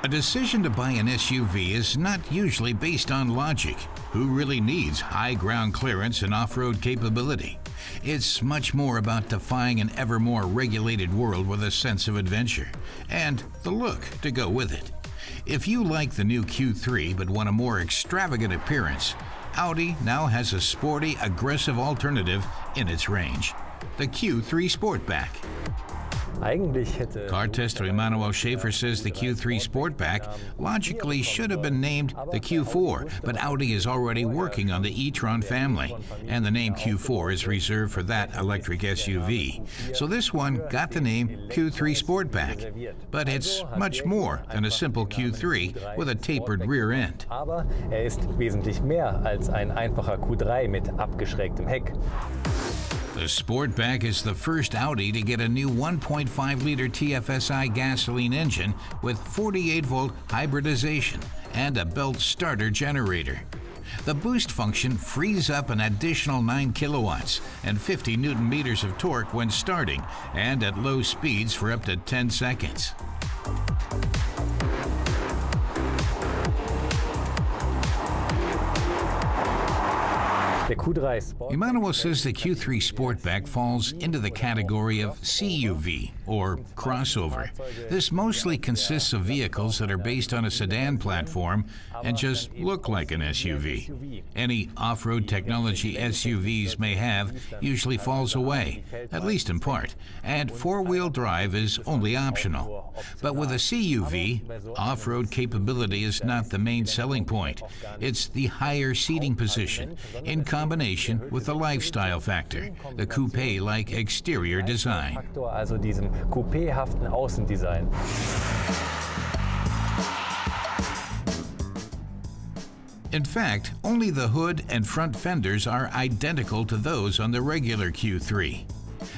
A decision to buy an SUV is not usually based on logic. Who really needs high ground clearance and off-road capability? It's much more about defying an ever more regulated world with a sense of adventure, and the look to go with it. If you like the new Q3 but want a more extravagant appearance, Audi now has a sporty, aggressive alternative in its range, the Q3 Sportback. Car tester Emmanuel Schaefer says the Q3 Sportback logically should have been named the Q4, but Audi is already working on the e-tron family, and the name Q4 is reserved for that electric SUV. So this one got the name Q3 Sportback. But it's much more than a simple Q3 with a tapered rear end. Aber ist wesentlich mehr als ein einfacher Q3 mit abgeschrägtem Heck. The Sportback is the first Audi to get a new 1.5-liter TFSI gasoline engine with 48-volt hybridization and a belt starter generator. The boost function frees up an additional 9 kilowatts and 50 newton meters of torque when starting and at low speeds for up to 10 seconds. Emmanuel says the Q3 Sportback falls into the category of CUV, or crossover. This mostly consists of vehicles that are based on a sedan platform and just look like an SUV. Any off-road technology SUVs may have usually falls away, at least in part, and four-wheel drive is only optional. But with a CUV, off-road capability is not the main selling point. It's the higher seating position, in combination with the lifestyle factor, the coupe-like exterior design. Also diesem coupéhaften Außendesign. In fact, only the hood and front fenders are identical to those on the regular Q3.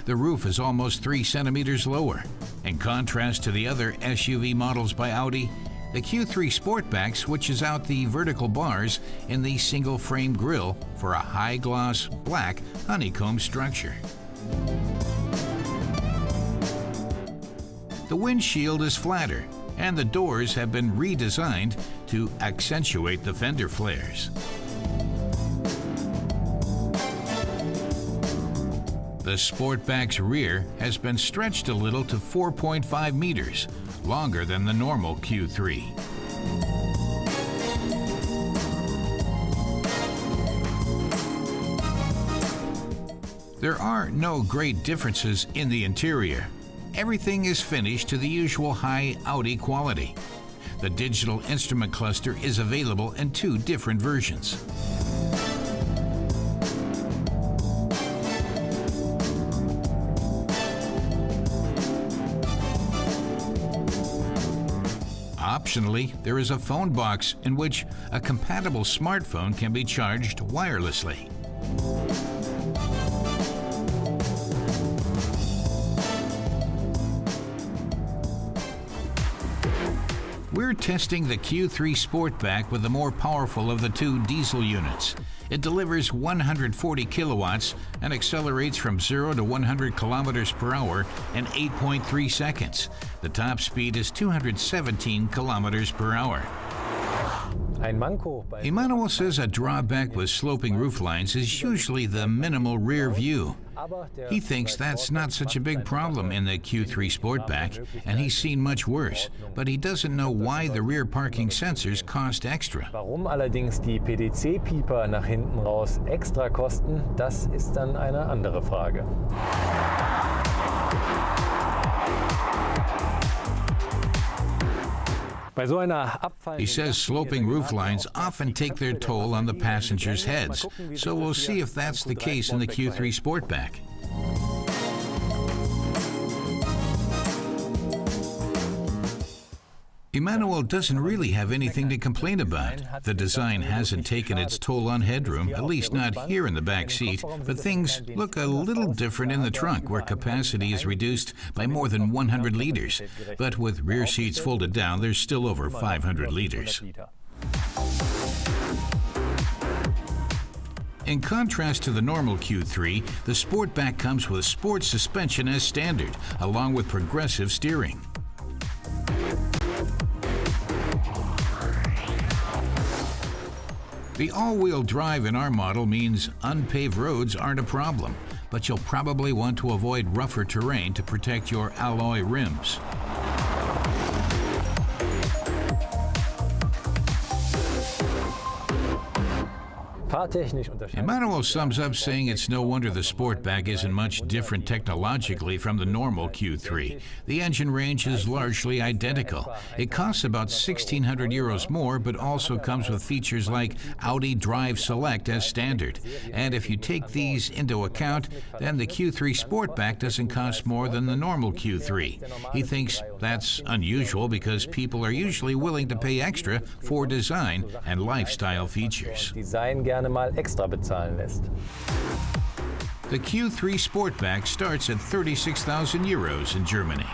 The roof is almost 3 centimeters lower. In contrast to the other SUV models by Audi, the Q3 Sportback switches out the vertical bars in the single-frame grille for a high-gloss black honeycomb structure. The windshield is flatter, and the doors have been redesigned to accentuate the fender flares. The Sportback's rear has been stretched a little to 4.5 meters, longer than the normal Q3. There are no great differences in the interior. Everything is finished to the usual high Audi quality. The digital instrument cluster is available in 2 different versions. Optionally, there is a phone box in which a compatible smartphone can be charged wirelessly. We're testing the Q3 Sportback with the more powerful of the 2 diesel units. It delivers 140 kilowatts and accelerates from 0 to 100 kilometers per hour in 8.3 seconds. The top speed is 217 kilometers per hour. Emmanuel says a drawback with sloping rooflines is usually the minimal rear view. He thinks that's not such a big problem in the Q3 Sportback, and he's seen much worse, but he doesn't know why the rear parking sensors cost extra. Warum allerdings die PDC-Pieper nach hinten raus extra kosten, das ist dann eine andere Frage. He says sloping rooflines often take their toll on the passengers' heads, so we'll see if that's the case in the Q3 Sportback. Emmanuel doesn't really have anything to complain about. The design hasn't taken its toll on headroom, at least not here in the back seat, but things look a little different in the trunk, where capacity is reduced by more than 100 liters. But with rear seats folded down, there's still over 500 liters. In contrast to the normal Q3, the Sportback comes with sport suspension as standard, along with progressive steering. The all-wheel drive in our model means unpaved roads aren't a problem, but you'll probably want to avoid rougher terrain to protect your alloy rims. Emanuel sums up saying it's no wonder the Sportback isn't much different technologically from the normal Q3. The engine range is largely identical. It costs about 1,600 euros more, but also comes with features like Audi Drive Select as standard. And if you take these into account, then the Q3 Sportback doesn't cost more than the normal Q3. He thinks that's unusual because people are usually willing to pay extra for design and lifestyle features. Mal extra bezahlen lässt. The Q3 Sportback starts at 36,000 euros in Germany.